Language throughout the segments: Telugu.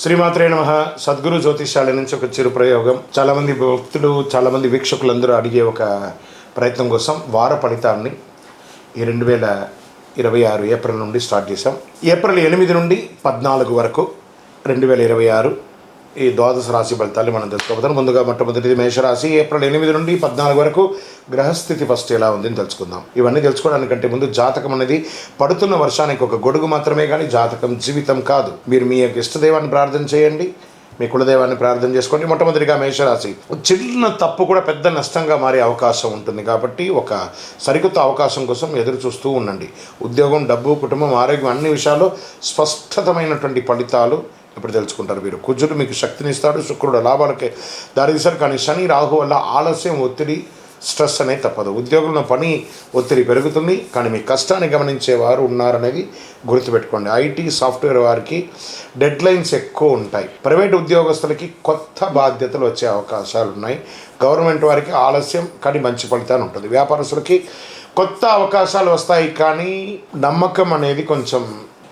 శ్రీమాత్రే నమః. సద్గురు జ్యోతిష్యాల నుంచి ఒక చిరు ప్రయోగం. చాలామంది భక్తులు, చాలామంది వీక్షకులందరూ అడిగే ఒక ప్రయత్నం కోసం వార ఫలితాన్ని ఈ 2026 ఏప్రిల్ నుండి స్టార్ట్ చేశాం. ఏప్రిల్ 8 నుండి 14 వరకు 2026 ఈ ద్వాదశ రాశి ఫలితాలు మనం తెలుసుకోబోతాం. ముందుగా మొట్టమొదటిది మేషరాశి. ఏప్రిల్ 8 నుండి 14 వరకు గ్రహస్థితి ఫస్ట్ ఎలా ఉందని తెలుసుకుందాం. ఇవన్నీ తెలుసుకోవడానికంటే ముందు జాతకం అనేది పడుతున్న వర్షానికి ఒక గొడుగు మాత్రమే, కానీ జాతకం జీవితం కాదు. మీరు మీ యొక్క ఇష్టదైవాన్ని ప్రార్థన చేయండి, మీ కులదైవాన్ని ప్రార్థన చేసుకోండి. మొట్టమొదటిగా మేషరాశి. చిన్న తప్పు కూడా పెద్ద నష్టంగా మారే అవకాశం ఉంటుంది, కాబట్టి ఒక సరికొత్త అవకాశం కోసం ఎదురు చూస్తూ ఉండండి. ఉద్యోగం, డబ్బు, కుటుంబం, ఆరోగ్యం అన్ని విషయాల్లో స్పష్టమైనటువంటి ఫలితాలు ఇప్పుడు తెలుసుకుంటారు. మీరు కుజుడు మీకు శక్తిని ఇస్తాడు, శుక్రుడు లాభాలకే దారితీశారు. కానీ శని, రాహు వల్ల ఆలస్యం, ఒత్తిడి, స్ట్రెస్ అనేది తప్పదు. ఉద్యోగంలో పని ఒత్తిడి పెరుగుతుంది, కానీ మీ కష్టాన్ని గమనించేవారు ఉన్నారనేది గుర్తుపెట్టుకోండి. ఐటీ, సాఫ్ట్వేర్ వారికి డెడ్ లైన్స్ ఎక్కువ ఉంటాయి. ప్రైవేట్ ఉద్యోగస్తులకి కొత్త బాధ్యతలు వచ్చే అవకాశాలు ఉన్నాయి. గవర్నమెంట్ వారికి ఆలస్యం కానీ మంచి ఫలితాలు ఉంటుంది. వ్యాపారస్తులకి కొత్త అవకాశాలు వస్తాయి, కానీ నమ్మకం అనేది కొంచెం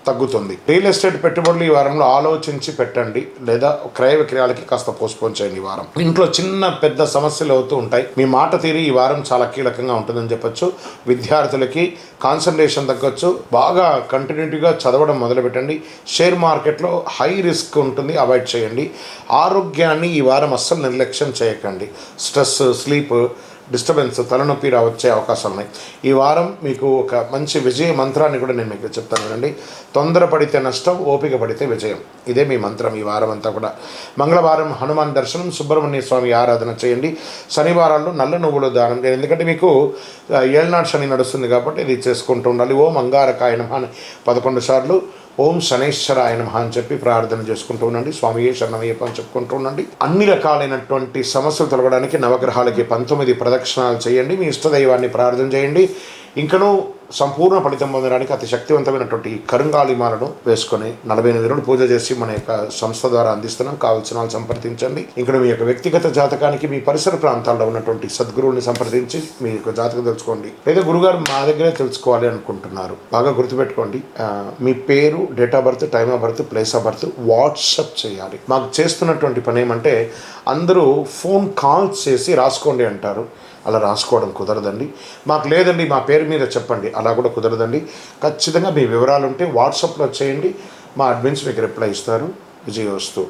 తగ్గుతుంది. రియల్ ఎస్టేట్ పెట్టుబడులు ఈ వారంలో ఆలోచించి పెట్టండి, లేదా క్రయ విక్రయాలకి కాస్త పోస్ట్పోన్ చేయండి. ఈ వారం ఇంట్లో చిన్న పెద్ద సమస్యలు అవుతూ ఉంటాయి. మీ మాట తీరి ఈ వారం చాలా కీలకంగా ఉంటుందని చెప్పొచ్చు. విద్యార్థులకి కాన్సన్ట్రేషన్ తగ్గొచ్చు. బాగా కంటిన్యూటీగా చదవడం మొదలుపెట్టండి. షేర్ మార్కెట్లో హై రిస్క్ ఉంటుంది, అవాయిడ్ చేయండి. ఆరోగ్యాన్ని ఈ వారం అస్సలు నిర్లక్ష్యం చేయకండి. స్ట్రెస్, స్లీప్ డిస్టర్బెన్స్, తలనొప్పి వచ్చే అవకాశాలు ఉన్నాయి. ఈ వారం మీకు ఒక మంచి విజయ మంత్రాన్ని కూడా నేను మీకు చెప్తాను కదండి. తొందరపడితే నష్టం, ఓపిక పడితే విజయం. ఇదే మీ మంత్రం ఈ వారం అంతా కూడా. మంగళవారం హనుమాన్ దర్శనం, సుబ్రహ్మణ్య స్వామి ఆరాధన చేయండి. శనివారాల్లో నల్ల నువ్వులు దానం చేయండి, ఎందుకంటే మీకు ఏళ్ళనాడు శని నడుస్తుంది కాబట్టి ఇది చేసుకుంటూ ఉండాలి. ఓం అంగారకాయ నమః అని 11 సార్లు, ఓం శనైశ్వరాయ నమః అని చెప్పి ప్రార్థన చేసుకుంటూ ఉండండి. స్వామియే శరణమయ్యప్ప అని చెప్పుకుంటూ ఉండండి. అన్ని రకాలైనటువంటి సమస్యలు తొలగడానికి నవగ్రహాలకి 19 ప్రదక్షిణాలు చేయండి. మీ ఇష్టదైవాన్ని ప్రార్థన చేయండి. ఇంకనూ సంపూర్ణ ఫలితం పొందడానికి అతి శక్తివంతమైనటువంటి కరుంగాళిమాలను వేసుకొని 48 రోజులు పూజ చేసి మన యొక్క సంస్థ ద్వారా అందిస్తున్నాం. కావాల్సిన వాళ్ళు సంప్రదించండి. ఇంకా మీ యొక్క వ్యక్తిగత జాతకానికి మీ పరిసర ప్రాంతాల్లో ఉన్నటువంటి సద్గురువుని సంప్రదించి మీ యొక్క జాతకం తెలుసుకోండి. లేదా గురుగారు మా దగ్గరే తెలుసుకోవాలి అనుకుంటున్నారు, బాగా గుర్తుపెట్టుకోండి. మీ పేరు, date of birth, time of birth, place of birth WhatsApp చేయాలి. మాకు చేస్తున్నటువంటి పని ఏమంటే, అందరూ ఫోన్ కాల్స్ చేసి రాసుకోండి అంటారు. అలా రాసుకోవడం కుదరదండి. మాకు లేదండి మా పేరు మీద చెప్పండి, అలా కూడా కుదరదండి. ఖచ్చితంగా మీ వివరాలు ఉంటే వాట్సాప్లో చేయండి. మా అడ్మిన్స్ మీకు రిప్లై ఇస్తారు. విజయోస్తు.